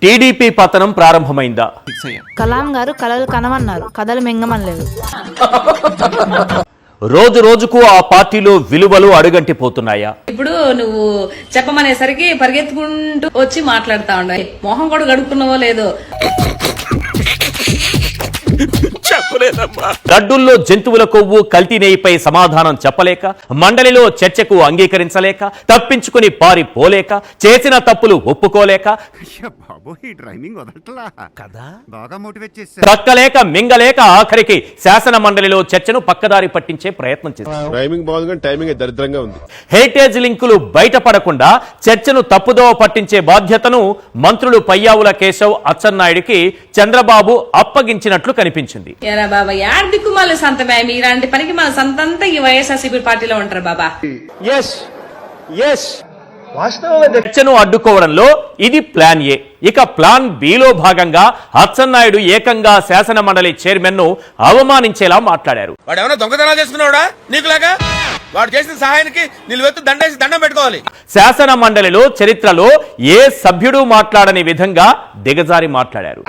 TDP పతనం ప్రారంభమైందా? కలాం గారు కలలు కనమన్నారు, కథలు మింగమనలేదు. రోజు రోజుకు ఆ పార్టీలో విలువలు అడుగంటిపోతున్నాయా? ఇప్పుడు నువ్వు చెప్పమనేసరికి పరిగెత్తుకుంటూ వచ్చి మాట్లాడుతా ఉండ, మొహం కూడా గడుపుకున్నావో లేదో. లడ్డూల్లో జంతువుల కొవ్వు కల్తీ నెయ్యిపై సమాధానం చెప్పలేక, మండలిలో చర్చకు అంగీకరించలేక, తప్పించుకుని పారిపోలేక, చేసిన తప్పులు ఒప్పుకోలేక, ప్రక్కలేక మింగలేక ఆఖరికి శాసన మండలిలో చర్చను పక్కదారి పట్టించే ప్రయత్నం చేశారు. హెరిటేజ్ లింకులు బయటపడకుండా చర్చను తప్పుదోవ పట్టించే బాధ్యతను మంత్రులు పయ్యావుల కేశవ్, అచ్చెన్నాయుడికి చంద్రబాబు అప్పగించినట్లు కనిపించింది. ఎరా బాబా, యాడ్ దిక్కుమాల సంతమే, మీలాంటి పనికి మన సంతంతా ఈ వైఎస్ఆర్సీపీ పార్టీలో ఉంటారు బాబా. చర్చను అడ్డుకోవడంలో ఇది ప్లాన్ ఏ. ఇక ప్లాన్ బిలో భాగంగా అచ్చెన్నాయుడు ఏకంగా శాసన మండలి చైర్మన్ ను అవమానించేలా మాట్లాడారు. వాడు ఏమైనా దొంగతనాలు చేసుకున్నాడా నీకులాగా? వాడు చేసిన సహాయానికి నిలువెత్తు దండేసి దండం పెట్టుకోవాలి. శాసన మండలిలో చరిత్రలో ఏ సభ్యుడు మాట్లాడని విధంగా దిగజారి మాట్లాడారు.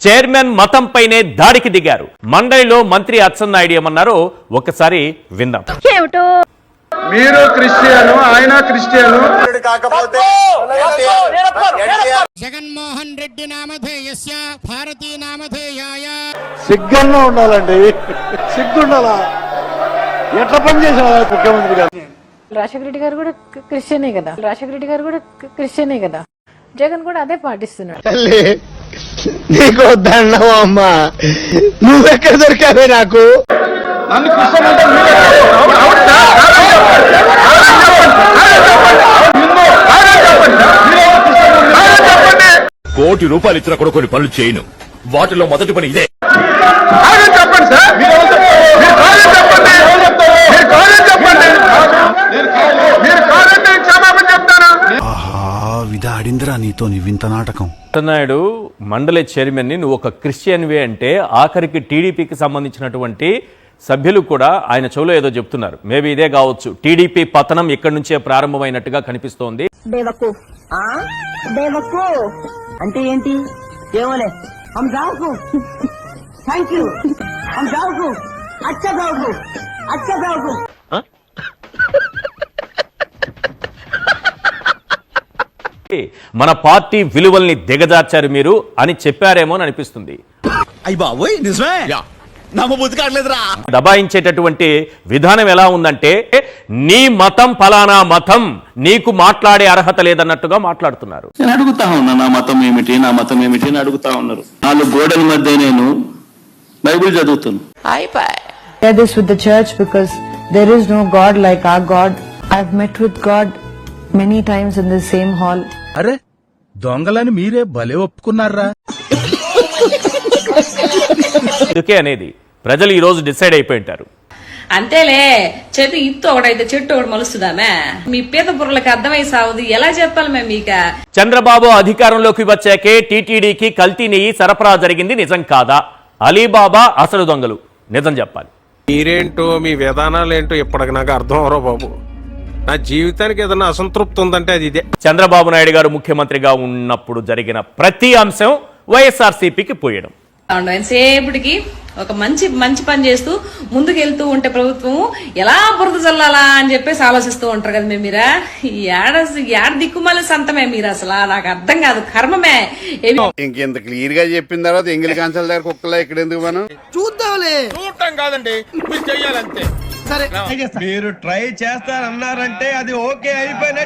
చైర్మన్ మతంపైనే దాడికి దిగారు. మండలిలో మంత్రి అచ్చెన్నాయుడు ఏమన్నారో ఒకసారి విందాం. మీరు క్రిస్టియను, ఆయన క్రిస్టియను. జగన్మోహన్ రెడ్డి నామధేయస్య భారతీ నామధేయాయ. సిగ్గున్నా ఉండాలండి, సిగ్గుండాలా? ఎట్లా పని చేసావు ముఖ్యమంత్రి గారు? రాజశేఖర రెడ్డి గారు కూడా క్రిస్టియనే కదా, రాజశేఖర రెడ్డి గారు కూడా క్రిస్టియనే కదా, జగన్ కూడా అదే పాటిస్తున్నాడు. తల్లి నీకు దండం అమ్మా, నువ్వెక్కడ దొరికావే నాకు? నన్ను క్రిస్టియన్ అంటే కోటి రూపాయలు ఇచ్చిన కూడా కొన్ని పనులు చేయను. వాటిలో మొదటి పని ఇదే. చెప్పండి సార్, విధాడిందిరా నీతో వింత నాటకం. అచ్చెన్నాయుడు మండలి చైర్మన్ ని నువ్వు ఒక క్రిస్టియన్వే అంటే ఆఖరికి టీడీపీకి సంబంధించినటువంటి సభ్యులు కూడా ఆయన చెవులో ఏదో చెప్తున్నారు. మేబీ ఇదే కావచ్చు టీడీపీ పతనం ఇక్కడి నుంచే ప్రారంభమైనట్టుగా కనిపిస్తోంది. అంటే ఏంటి? ఏమోలే, హమ్ జావుకు, థ్యాంక్ యూ, హమ్ జావుకు, అచ్చా జావుకు, అచ్చా జావుకు. మన పార్టీ విలువల్ని దిగజార్చారు మీరు అని చెప్పారేమో అని అనిపిస్తుంది. దబాయించేటటువంటి విధానం ఎలా ఉందంటే, నీ మతం ఫలానా మతం, నీకు మాట్లాడే అర్హత లేదన్నట్టుగా మాట్లాడుతున్నారు. నేను అడుగుతా ఉన్నా, నా మతం ఏమిటి, నా మతం ఏమిటి అని అడుగుతా ఉన్నారు. 4 గోడల మధ్య నేను బైబిల్ చదువుతాను. Share this with the church because there is no God like our God. I've met with God many times in the same hall. అరే దొంగలని మీరే భలే ఒప్పుకున్నారా? అందుకే అనేది ప్రజలు ఈ రోజు డిసైడ్ అయిపోయింటారు. అంతేలే, చెట్టు ఇత్తు ఒకటైతే చెట్టు ఒకటి మలుస్తుందామే. మీ పీత బుర్రలకు అర్థమై సాగుది, ఎలా చెప్పాలి మేము మీక? చంద్రబాబు అధికారంలోకి వచ్చాకే టీటీడీకి కల్తీ నెయ్యి సరఫరా జరిగింది నిజం కాదా? అలీబాబా అసలు దొంగలు నిజం చెప్పాలి. మీరేంటో మీ విధానాలేంటో ఇప్పటికి నాకు అర్థం అవరో బాబు. నా జీవితానికి ఏదైనా అసంతృప్తి ఉందంటే అది ఇదే. చంద్రబాబు నాయుడు గారు ముఖ్యమంత్రిగా ఉన్నప్పుడు జరిగిన ప్రతి అంశం వైఎస్ఆర్సీపీకి పోయడం. సేపటికి ఒక మంచి మంచి పని చేస్తూ ముందుకెళ్తూ ఉంటే ప్రభుత్వం ఎలా బురద చల్లాలా అని చెప్పేసి ఆలోచిస్తూ ఉంటారు కదా మీరా. ఏడ దిక్కుమాల సంతమే మీరు, అసలు నాకు అర్థం కాదు, కర్మమే. ఇంకెంత క్లియర్ గా చెప్పిన తర్వాత ఎంగిలి కాంచాల దగ్గర కుక్కలా ఇక్కడ ఎందుకు మనం చూద్దాంలే. చూడటం కాదండి, మీరు చెయ్యాలంతే. మీరు ట్రై చేస్తారన్నారంటే అది ఓకే అయిపోయిన